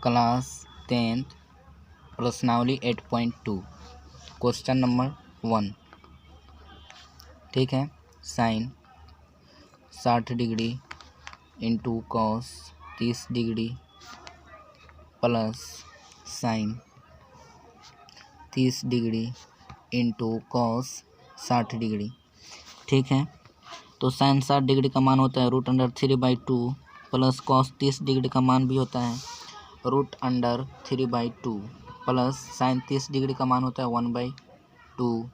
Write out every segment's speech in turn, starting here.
Class 10th प्रश्नावली 8.2 question number 1। ठीक है, sine 60 degree into cos 30 degree plus sine 30 degree into cos 60 degree. ठीक है, तो साइन 60 डिग्री का मान होता है √3/2 प्लस कॉस 30 डिग्री का मान भी होता है √3/2 प्लस साइन 30 डिग्री का मान होता है 1/2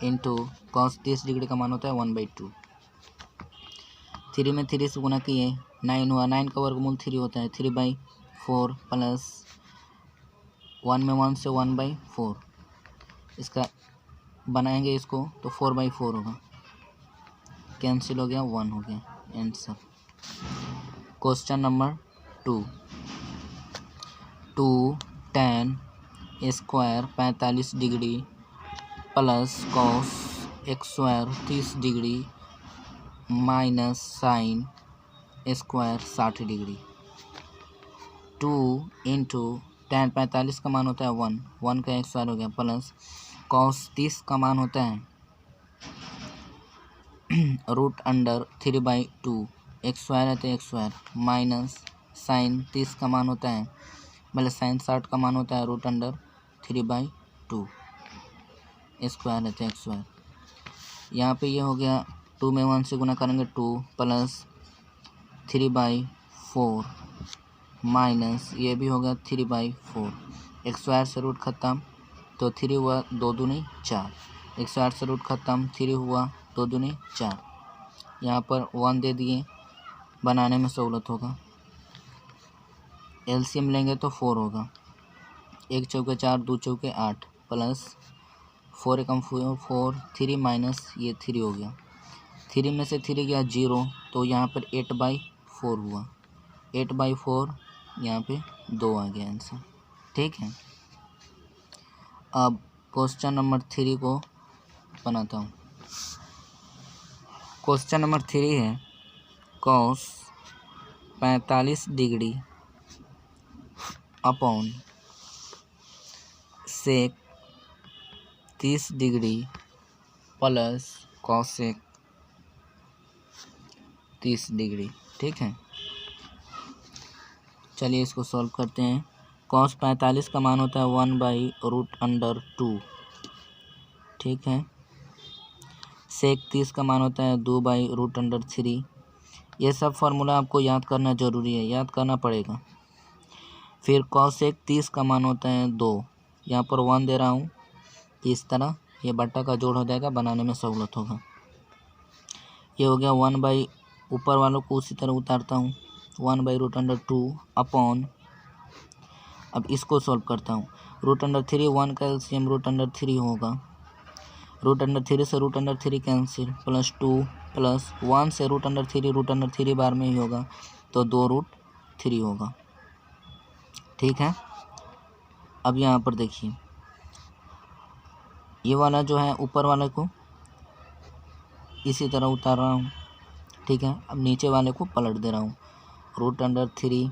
इंटू कॉस 30 डिग्री का मान होता है 1/2। 3 में 3 से गुना किए 9 हुआ, 9 का वर्गमूल 3 होता है 3/4 प्लस 1 में 1 से 1/4, इसका बनाएंगे इसको तो 4/4 होगा, कैंसिल हो गया, 1 हो गया answer. Question number 2 tan square 45 degree plus cos square 30 degree minus sine square 60 degree. 2 into tan 45 का मान होता है 1 का स्क्वायर हो गया प्लस कॉस 30 का मान होता है √3/2 स्क्वायर है तो स्क्वायर माइनस साइन 30 का मान होता है मतलब साइन 60 का मान होता है √3/2 स्क्वायर है तो स्क्वायर। यहाँ पे ये हो गया 2 में 1 से गुना करेंगे 2 प्लस 3/4 माइनस ये भी हो गया 3/4, स्क्वायर से रूट ख़त्म तो 3 हुआ 2 दूनी 4, स्क्वायर से रूट ख़त्म 3 हुआ 2 दूनी 4। यहाँ पर 1 दे दिए, बनाने में सहूलत होगा। एलसीएम लेंगे तो 4 होगा, 1 चौके 4 2 चौके 8 प्लस 4 एकम 4 3 माइनस ये 3 हो गया, 3 में से 3 गया 0 तो यहाँ पर 8/4 हुआ, 8/4 यहाँ पे 2 आ गया आंसर। ठीक है, अब क्वेश्चन नंबर 3 को बनाता हूँ। क्वेश्चन नंबर 3 है cos 45 degree upon sec 30 degree plus cosec 30 degree. ठीक है, चलिए इसको सॉल्व करते हैं। कॉस 45 का मान होता है 1/√2। ठीक है, सेक 30 का मान होता है 2/√3। ये सब फार्मूला आपको याद करना ज़रूरी है, याद करना पड़ेगा। फिर कॉसेक 30 का मान होता है 2, यहाँ पर 1 दे रहा हूँ, इस तरह ये बट्टा का जोड़ हो जाएगा, बनाने में सहूलत होगा। ये हो गया 1 ऊपर वालों को उसी तरह उतारता हूँ 1/√2 अपॉन, अब इसको सॉल्व करता हूँ। √3 1 का एलसीएम √3 होगा, √3 से √3 कैंसिल प्लस 2 प्लस 1 से √3 बार में ही होगा तो 2√3 होगा। ठीक है, अब यहाँ पर देखिए ये वाला जो है ऊपर वाले को इसी तरह उतार रहा हूँ। ठीक है, अब नीचे वाले को पलट दे रहा हूँ, √3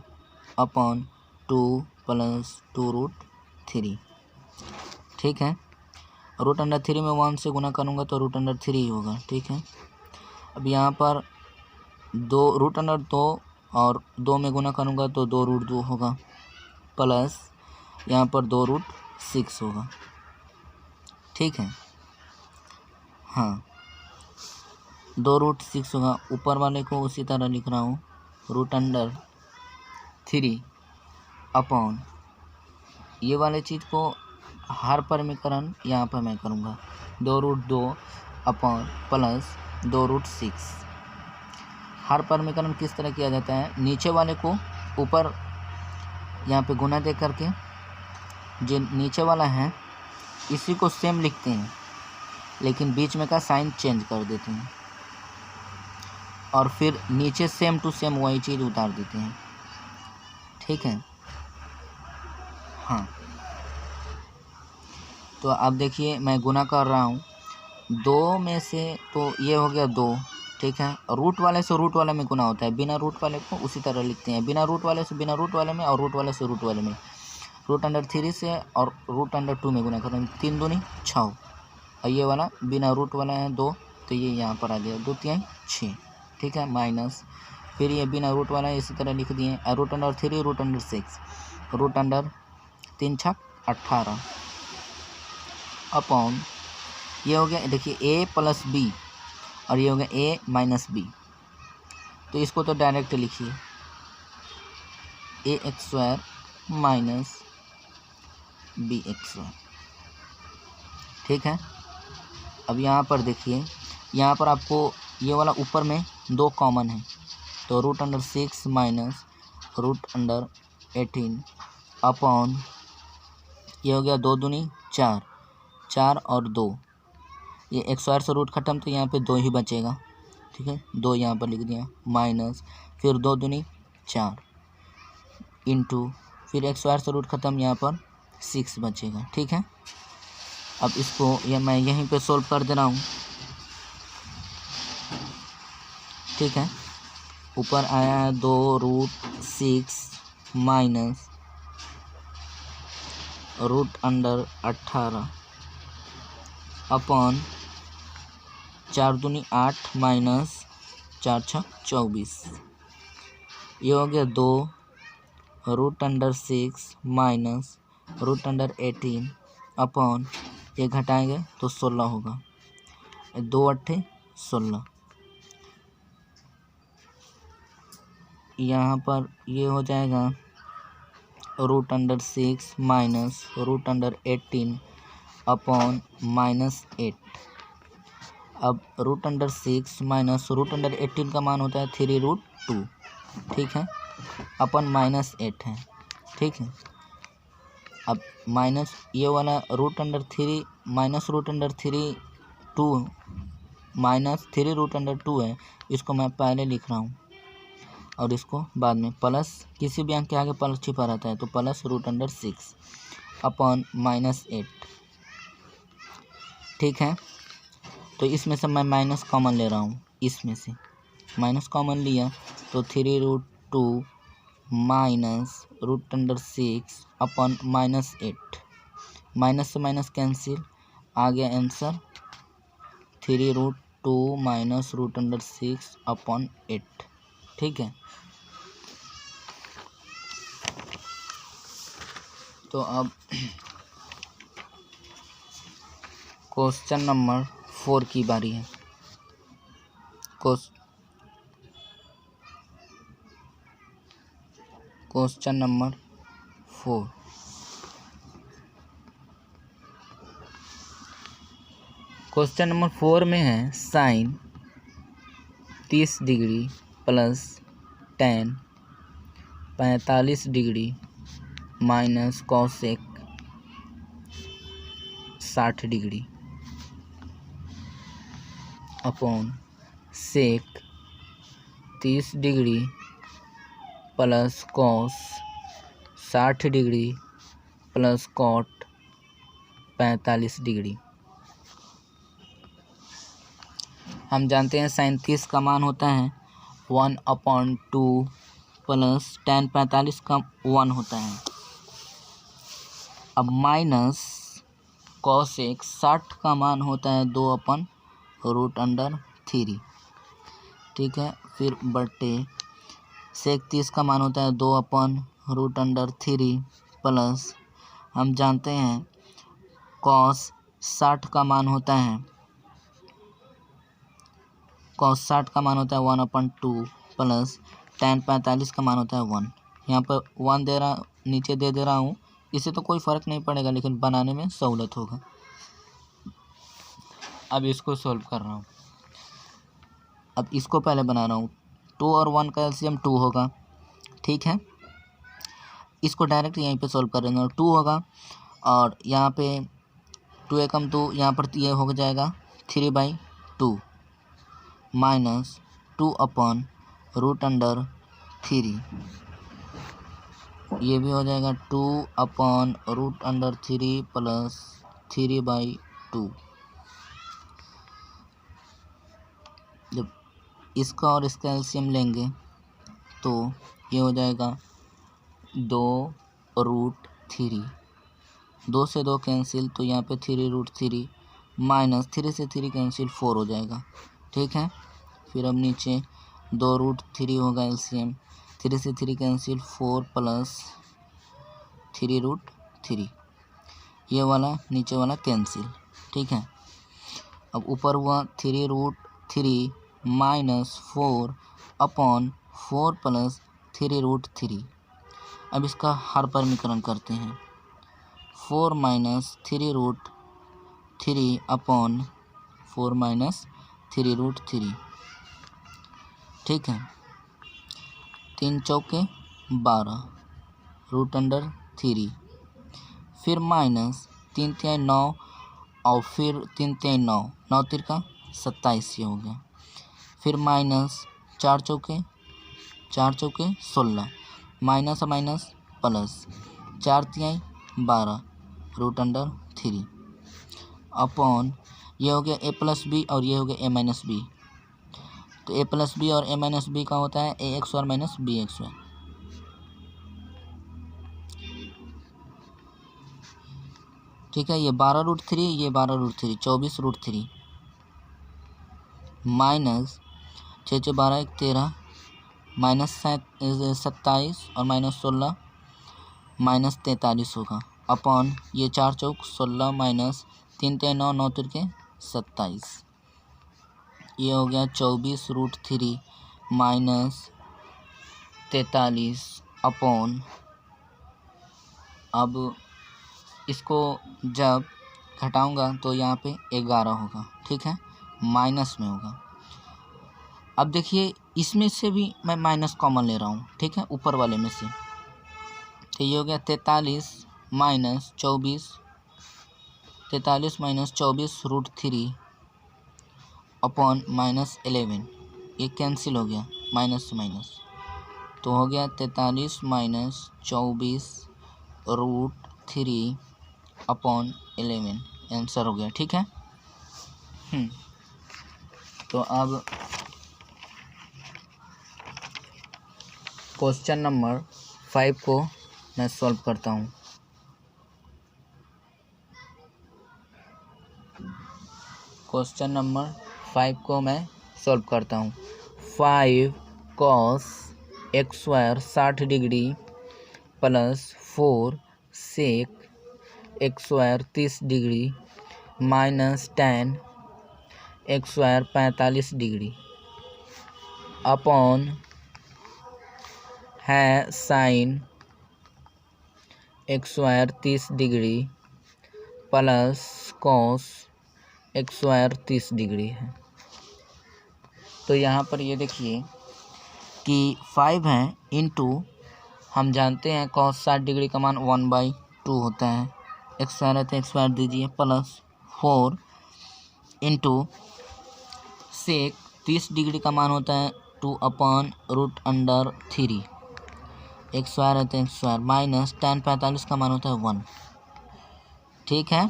अपॉन 2 प्लस 2√3। ठीक है, √3 में 1 से गुना करूँगा तो √3 ही होगा। ठीक है, अब यहाँ पर 2 और 2 में गुना करूँगा तो 2√2 होगा प्लस यहाँ पर 2√6 होगा। ठीक है, हाँ 2√6 होगा। ऊपर वाले को उसी तरह लिख रहा हूँ √3 अपॉन ये वाले चीज़ को हर परमीकरण यहाँ पर मैं करूँगा 2√2 अपॉन प्लस 2√6। हर परमीकरण किस तरह किया जाता है, नीचे वाले को ऊपर यहाँ पे गुना दे करके जो नीचे वाला है इसी को सेम लिखते हैं, लेकिन बीच में का साइन चेंज कर देते हैं और फिर नीचे सेम टू सेम वही चीज़ उतार देते हैं। ठीक है, हाँ तो अब देखिए मैं गुना कर रहा हूँ 2 में से, तो ये हो गया 2 ठीक है। रूट वाले से रूट वाले में गुना होता है, बिना रूट वाले को उसी तरह लिखते हैं, बिना रूट वाले से बिना रूट वाले में, और रूट वाले से रूट वाले में। रूट अंडर 3 से और रूट अंडर 2 में गुना करें, 3 दूनी 6, और ये वाला बिना रूट वाला है 2, तो ये यहाँ पर आ गया 2 3 6, ठीक है। माइनस फिर ये बिना रूट वाला है इसी तरह लिख दिए, root under 3 root under 6, root under 3 छक 18 अपॉन ये हो गया, देखिए ए प्लस बी, और ये हो गया ए माइनस बी, तो इसको तो डायरेक्ट लिखिए a x square minus b x square, ठीक है। अब यहाँ पर देखिए, यहाँ पर आपको ये वाला ऊपर में 2 कॉमन है, तो root under 6 minus root under 18 upon ये हो गया 2 दूनी 4, 4 और 2, ये एक्स स्क्वायर से रूट खत्म, तो यहाँ पे 2 ही बचेगा, ठीक है। 2 यहाँ पर लिख दिया, माइनस फिर 2 दूनी 4 इंटू फिर एक्स स्क्वायर से रूट खत्म, यहाँ पर 6 बचेगा, ठीक है। अब इसको ये मैं यहीं पे सोल्व कर दे रहा हूँ, ठीक है। ऊपर आया है 2 root 6 minus root under 18 upon 4 दूनी 8 माइनस 4 6 24, ये हो गया 2 root under 6 minus root under 18 upon ये घटाएंगे तो 16 होगा, 2 8 16, यहाँ पर ये हो जाएगा root under 6 minus root under 18 upon -8। अब root under 6 minus root under 18 का मान होता है 3√2, ठीक है, अपन -8 है, ठीक है। अब माइनस ये वाला root under 3 minus root under 3 2 minus 3√2 है, इसको मैं पहले लिख रहा हूँ और इसको बाद में, प्लस किसी भी अंक के आगे प्लस छिपा रहता है, तो प्लस रूट अंडर 6 अपॉन -8, ठीक है। तो इसमें से मैं माइनस कॉमन ले रहा हूँ, इसमें से माइनस कॉमन लिया तो 3√2 minus root under 6 upon -8, minus से माइनस कैंसिल, आ गया answer 3√2 minus root under 6 upon 8, ठीक है। तो अब क्वेश्चन नंबर 4 की बारी है। क्वेश्चन नंबर 4, क्वेश्चन नंबर 4 में है sine 30 degree plus tan 45 degree minus cosec 60 degree upon sec 30 degree plus cos 60 degree plus cot 45 degree. हम जानते हैं साइन 30 का मान होता है 1/2 प्लस tan 45 का 1 होता है। अब माइनस कॉसेक 60 का मान होता है 2/√3, ठीक है। फिर बटे सेक 30 का मान होता है 2/√3 प्लस हम जानते हैं कॉस 60 का मान होता है 1/2 प्लस tan 45 का मान होता है 1। यहाँ पर 1 दे रहा, नीचे दे रहा हूँ, इससे तो कोई फ़र्क नहीं पड़ेगा, लेकिन बनाने में सहूलत होगा। अब इसको सॉल्व कर रहा हूँ। अब इसको पहले बना रहा हूँ, 2 और 1 का एलसीएम 2 होगा, ठीक है। इसको डायरेक्ट यहीं पे सॉल्व कर रहे हैं, 2 होगा, और यहाँ पे 2 एकम 2, यहाँ पर ये हो जाएगा 3/2 माइनस 2/√3, ये भी हो जाएगा 2/√3 प्लस 3/2। जब इसका और इसका एलसीएम लेंगे तो ये हो जाएगा 2√3। 2 से 2 कैंसिल, तो यहाँ पे 3√3 माइनस 3 से 3 कैंसिल 4 हो जाएगा। ठीक है, फिर अब नीचे 2√3 होगा एलसीएम, 3 से 3 कैंसिल 4 प्लस 3√3, ये वाला नीचे वाला कैंसिल। ठीक है, अब ऊपर हुआ 3√3 माइनस 4 अपॉन 4 प्लस 3√3। अब इसका हर परमीकरण करते हैं, 4 माइनस 3√3 अपॉन 4 माइनस 3√3। ठीक है, 3 चौके 12 √3, फिर माइनस 3 तिहाई 9 और फिर 3 तिहाई 9, 9 तिरका 27 ये हो गया। फिर माइनस 4 चौके 16, माइनस माइनस प्लस 4 तिहाई 12 √3 अपॉन ये हो गया a प्लस बी और ये हो गया a माइनस बी। तो a प्लस बी और a माइनस बी का होता है ax y minus bx y. ठीक है, ये 12√3, ये 12√3, 24√3 माइनस 6 6 12 1 13 माइनस 27 और माइनस 16 माइनस 43 होगा अपॉन ये 4 चौक 16 माइनस 3 तिहाई 9, 9 तिरके 27, ये हो गया 24√3 माइनस 43 अपॉन, अब इसको जब घटाऊंगा तो यहाँ पे 11 होगा। ठीक है, माइनस में होगा। अब देखिए इसमें से भी मैं माइनस कॉमन ले रहा हूँ। ठीक है, ऊपर वाले में से, तो ये हो गया 43 माइनस 24, 43 माइनस 24√3 अपॉन माइनस 11, ये कैंसिल हो गया माइनस से माइनस, तो हो गया 43 माइनस 24√3 अपॉन 11, आंसर हो गया। ठीक है, तो अब क्वेश्चन नंबर 5 को मैं सॉल्व करता हूँ। क्वेश्चन नंबर 5 को मैं सॉल्व करता हूँ। 5 cos x square 60 degree plus 4 sec x square 30 degree minus tan x square 45 degree upon है sine x square 30 degree plus cos x square 30 degree है। तो यहाँ पर ये देखिए कि 5 है इंटू, हम जानते हैं cos 60 डिग्री का मान 1/2 होता है, x स्क्वायर है तो x स्क्वायर दीजिए प्लस 4 इंटू सेक 30 डिग्री का मान होता है 2/√3, x स्क्वायर है तो x स्क्वायर माइनस tan 45 का मान होता है 1। ठीक है,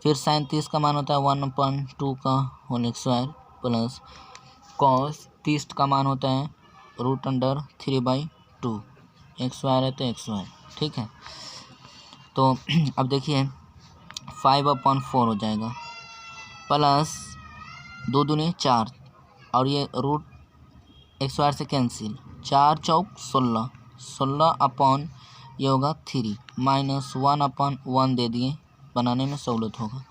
फिर साइन 30 का मान होता है 1/2 का होल स्क्वायर प्लस कॉस 30 का मान होता है √3/2, एक्स स्क्वायर है तो एक्स स्क्वायर। ठीक है, तो अब देखिए 5/4 हो जाएगा प्लस 2 दूनी 4 और ये रूट एक्स स्क्वायर से कैंसिल, 4 चौक 16, 16 अपॉन ये होगा 3 माइनस 1/1 दे दिए, बनाने में सहूलत होगा,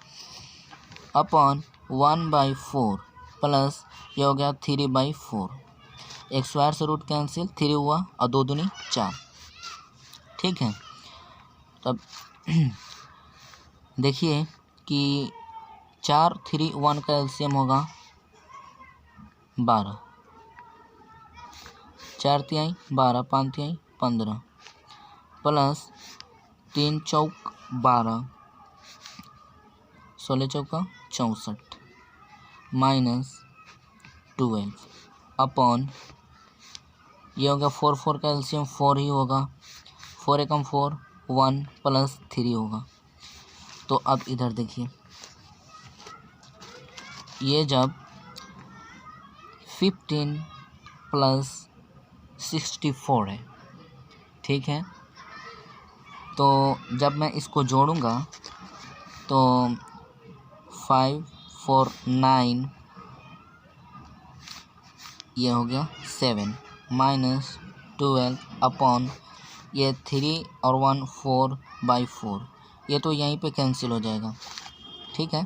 अपॉन 1/4 प्लस ये हो गया 3/4, एक्स स्क्वायर से रूट कैंसिल, 3 हुआ और 2 दूनी 4। ठीक है, तब देखिए कि 4 3 1 का एलसीएम होगा 12, 4 तिहाई 12, 5 तिहाई 15 प्लस 3 चौक 12, 16 चौका 64 माइनस 12 अपॉन ये होगा 4 4 का एलसीएम 4 ही होगा, 4 एकम 4 1 प्लस 3 होगा। तो अब इधर देखिए, ये जब 15 प्लस 64 है। ठीक है, तो जब मैं इसको जोड़ूंगा तो 5 4 9 ये हो गया 7 माइनस 12 अपॉन ये 3 और 1 4/4, ये तो यहीं पे कैंसिल हो जाएगा। ठीक है,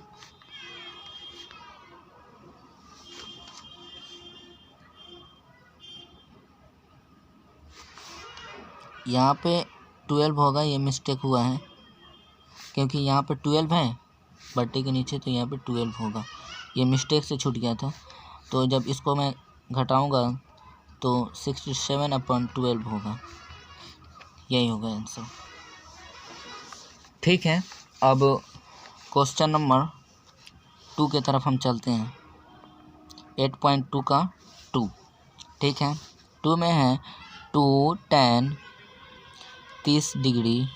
यहाँ पे 12 होगा, ये मिस्टेक हुआ है क्योंकि यहाँ पे 12 है बट्टे के नीचे, तो यहाँ पे 12 होगा, ये मिस्टेक से छूट गया था। तो जब इसको मैं घटाऊंगा तो 67/12 होगा, यही होगा आंसर। ठीक है, अब क्वेश्चन नंबर 2 की तरफ हम चलते हैं। 8.2 का 2। ठीक है, 2 में है 2 tan 30 degree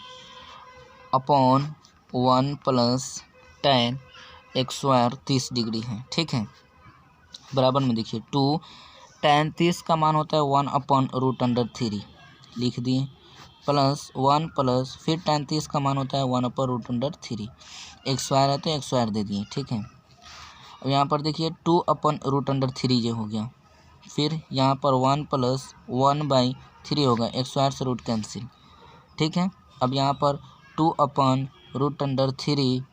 upon 1 plus tan x² 30 degree है। ठीक है, बराबर में देखिए 2 tan 30 का मान होता है 1/√3 लिख दिए, प्लस 1 प्लस फिर tan 30 का मान होता है 1/√3, x² है तो x² दे दिए। ठीक है, अब यहाँ पर देखिए 2/√3 ये हो गया, फिर यहाँ पर 1 प्लस 1/3 होगा, x² से रूट कैंसिल। ठीक है, अब यहाँ पर 2/√3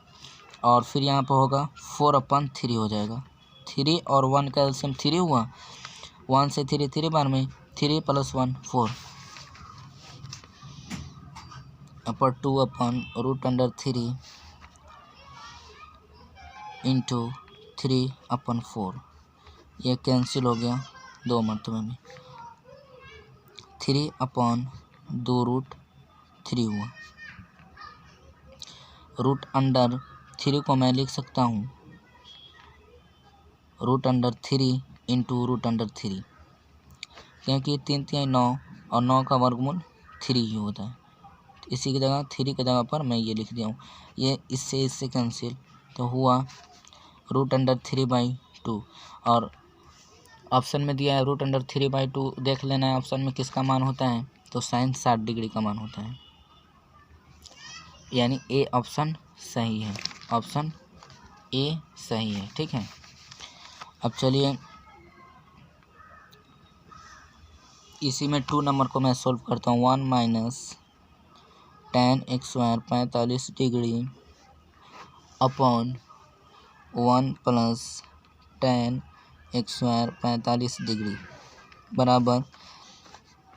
और फिर यहाँ पर होगा 4/3 हो जाएगा, 3 और 1 का एलसीएम 3 हुआ, 1 से 3 3 बार में 3 + 1 4 अपर 2/√3 इंटू 3/4, ये कैंसिल हो गया 2 मरतबे में, 3/2√3 हुआ। √3 को मैं लिख सकता हूँ √3 इंटू √3, क्योंकि 3 3 9 और 9 का वर्गमूल 3 ही होता है, तो इसी की जगह 3 की जगह पर मैं ये लिख दिया हूँ, ये इससे कैंसिल, तो हुआ √3/2। और ऑप्शन में दिया है √3/2, देख लेना है ऑप्शन में किसका मान होता है, तो sin 60 डिग्री का मान होता है, यानी ए ऑप्शन सही है, ऑप्शन ए सही है। ठीक है, अब चलिए इसी में 2 नंबर को मैं सोल्व करता हूँ। 1 minus tan x² 45 degree upon 1 plus tan x² 45 degree बराबर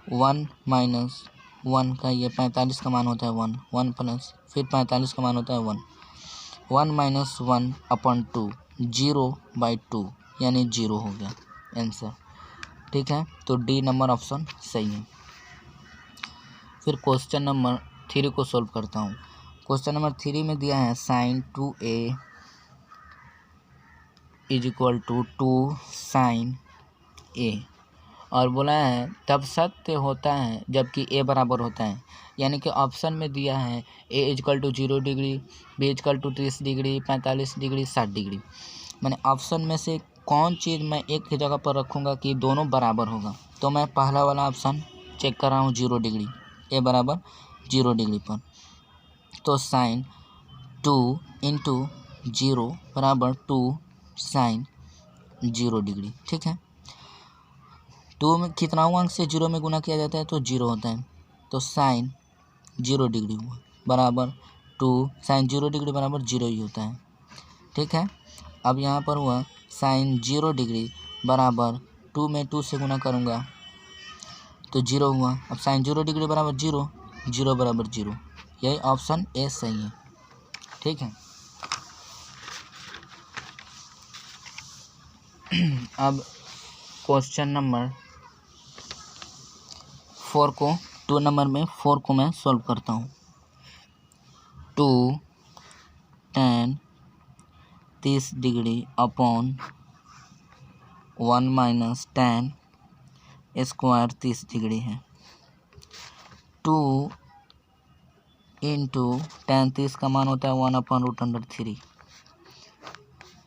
1 माइनस 1 का ये 45 का मान होता है 1, 1 प्लस फिर 45 का मान होता है 1, 1 माइनस 1/2 0/2 यानी 0 हो गया आंसर। ठीक है, तो डी नंबर ऑप्शन सही है। फिर क्वेश्चन नंबर 3 को सोल्व करता हूँ। क्वेश्चन नंबर 3 में दिया है sin 2a = 2 sin a, और बोला है तब सत्य होता है जबकि a बराबर होता है, यानी कि ऑप्शन में दिया है a = 0 degree, b = 30 degree, 45 degree, 60 degree. मैंने ऑप्शन में से कौन चीज़ मैं एक ही जगह पर रखूँगा कि दोनों बराबर होगा, तो मैं पहला वाला ऑप्शन चेक कर रहा हूँ 0 डिग्री, a बराबर 0 डिग्री पर, तो sin 2 इंटू 0 बराबर 2 sin 0 डिग्री। ठीक है, 2 में कितना अंक से 0 में गुना किया जाता है, तो 0 होता है, तो sin 0 डिग्री हुआ बराबर 2 sin 0 डिग्री बराबर 0 ही होता है। ठीक है, अब यहाँ पर हुआ sin 0 डिग्री बराबर 2 में 2 से गुना करूँगा तो 0 हुआ, अब sin 0 डिग्री बराबर 0, 0 बराबर 0, यही ऑप्शन ए सही है। ठीक है, अब क्वेश्चन नंबर 4 को 2 नंबर में 4 को मैं सॉल्व करता हूँ। 2 tan 30 degree upon 1 minus tan square 30 degree है, 2 इंटू tan 30 का मान होता है 1/√3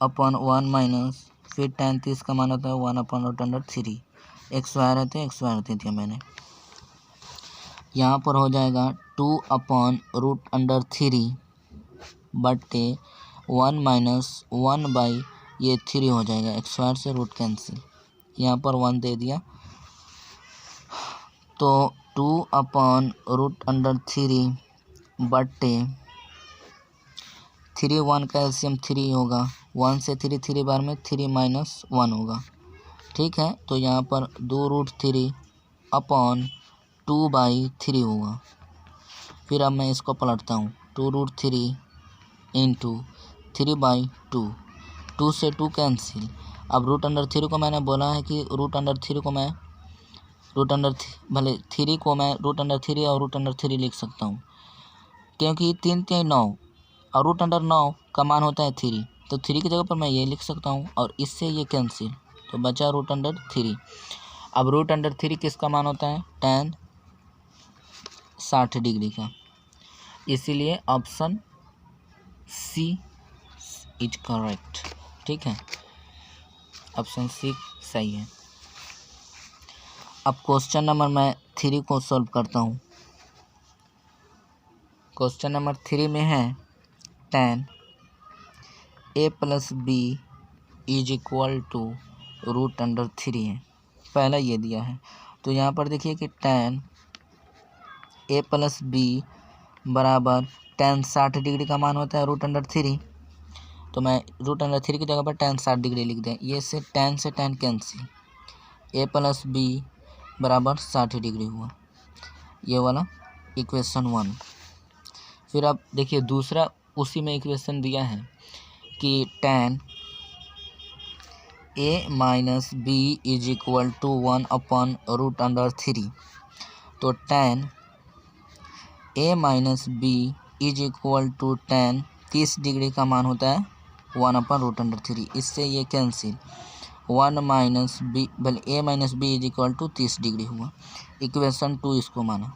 अपॉन 1 माइनस फिर tan 30 का मान होता है 1/√3। एक्स वाई रहते दिया मैंने। यहाँ पर हो जाएगा 2/√3 बटे 1 - 1 ये 3 हो जाएगा। एक्स स्क्वायर से रूट कैंसिल, यहाँ पर 1 दे दिया तो 2/√3 बटे 3 1 का एलसीएम 3 होगा। 1 से 3 3 बार में 3 - 1 होगा। ठीक है, तो यहाँ पर 2√3/2/3 होगा। फिर अब मैं इसको पलटता हूँ, 2√3 इंटू 3/2, 2 से 2 कैंसिल। अब √3 को मैंने बोला है कि √3 को मैं भले 3 को मैं √3 और √3 लिख सकता हूँ, क्योंकि 3 3 9 और √9 का मान होता है 3, तो 3 की जगह पर मैं ये लिख सकता हूँ और इससे ये कैंसिल, तो बचा √3। अब √3 किसका मान होता है? tan 60 डिग्री का, इसीलिए ऑप्शन सी इज करेक्ट। ठीक है, ऑप्शन सी सही है। अब क्वेश्चन नंबर मैं 3 को सॉल्व करता हूँ। क्वेश्चन नंबर 3 में है tan a + b = √3 है, पहला ये दिया है। तो यहाँ पर देखिए कि tan a + b बराबर tan 60 डिग्री का मान होता है √3, तो मैं √3 की जगह पर tan 60 डिग्री लिख दें। ये से tan कैंसिल, a + b बराबर 60 डिग्री हुआ, ये वाला इक्वेशन 1। फिर अब देखिए दूसरा उसी में इक्वेशन दिया है कि tan a - b = 1/√3, तो tan a - b = tan 30 degree का मान होता है 1/√3, इससे ये कैंसिल, 1 - b बल a - b = 30 डिग्री हुआ। इक्वेशन 2 इसको माना।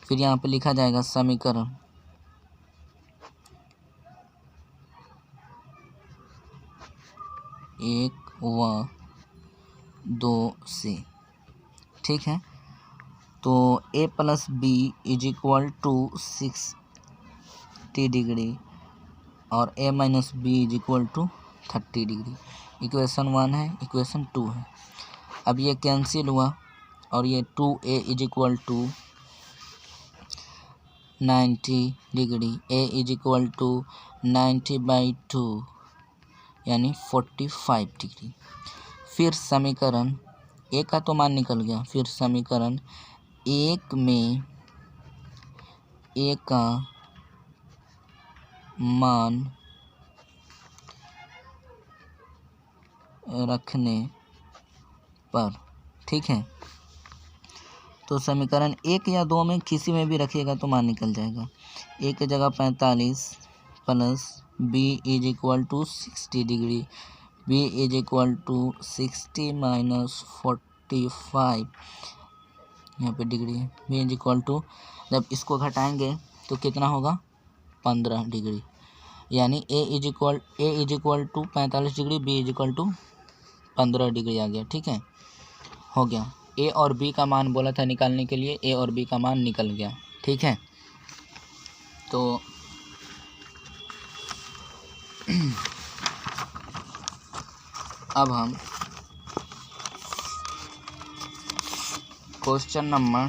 फिर यहाँ पे लिखा जाएगा समीकरण 1 व 2 से। ठीक है, तो a + b = 60 डिग्री और a - b = 30 डिग्री। इक्वेशन 1 है, इक्वेशन 2 है। अब ये कैंसिल हुआ और ये 2a = 90 डिग्री, a = 90/2 यानी 45 डिग्री। फिर समीकरण ए का तो मान निकल गया, फिर समीकरण 1 में ए का मान रखने पर, ठीक है, तो समीकरण 1 या 2 में किसी में भी रखिएगा तो मान निकल जाएगा। ए की जगह 45 प्लस b = 60 डिग्री, b = 60 - 45, यहाँ पे डिग्री है, b = जब इसको घटाएंगे तो कितना होगा? 15 डिग्री, यानी a = 45 डिग्री, b = 15 डिग्री आ गया। ठीक है, हो गया। ए और बी का मान बोला था निकालने के लिए, ए और बी का मान निकल गया। ठीक है, तो अब हम क्वेश्चन नंबर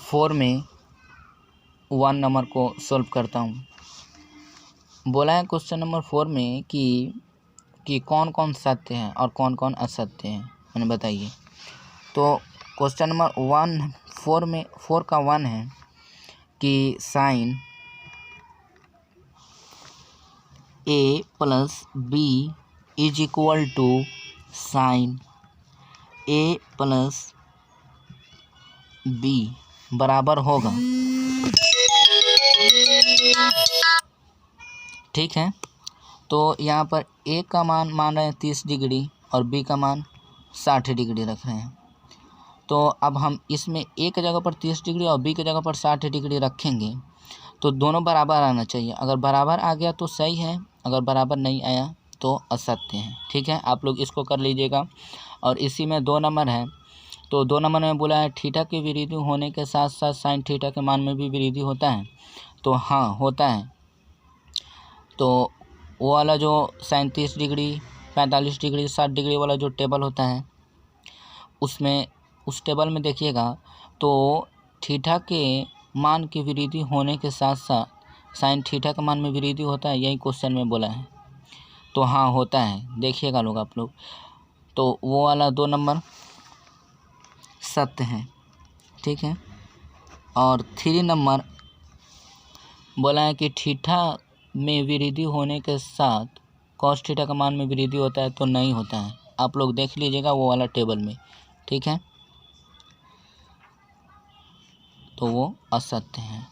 4 में 1 नंबर को सॉल्व करता हूँ। बोला है क्वेश्चन नंबर 4 में कि कौन कौन सत्य हैं और कौन कौन असत्य हैं, मैंने बताइए। तो क्वेश्चन नंबर 4 में 4 का 1 है कि sine a + b = sine a + b बराबर होगा। ठीक है, तो यहाँ पर a का मान रहे हैं 30 डिग्री और b का मान 60 डिग्री रख रहे हैं। तो अब हम इसमें a की जगह पर 30 डिग्री और b की जगह पर 60 डिग्री रखेंगे तो दोनों बराबर आना चाहिए। अगर बराबर आ गया तो सही है, अगर बराबर नहीं आया तो असत्य है। ठीक है, आप लोग इसको कर लीजिएगा। और इसी में 2 नंबर है, तो 2 नंबर में बोला है थीटा की विरोधी होने के साथ साथ साइन थीटा के मान में भी वृद्धि होता है। तो हाँ होता है। तो वो वाला जो 37 डिग्री 45 डिग्री 60 डिग्री वाला जो टेबल होता है उसमें, उस टेबल में देखिएगा तो थीटा के मान की वृद्धि होने के साथ साथ साइन थीटा का मान में वृद्धि होता है, यही क्वेश्चन में बोला है। तो हाँ होता है, देखिएगा लोग आप लोग। तो वो वाला 2 नंबर सत्य है। ठीक है, और 3 नंबर बोला है कि थीटा में वृद्धि होने के साथ कॉस थीटा का मान में वृद्धि होता है, तो नहीं होता है। आप लोग देख लीजिएगा वो वाला टेबल में। ठीक है, तो वो असत्य है।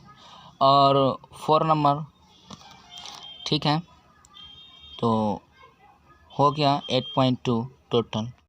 और 4 नंबर, ठीक है, तो हो गया 8.2 टोटल।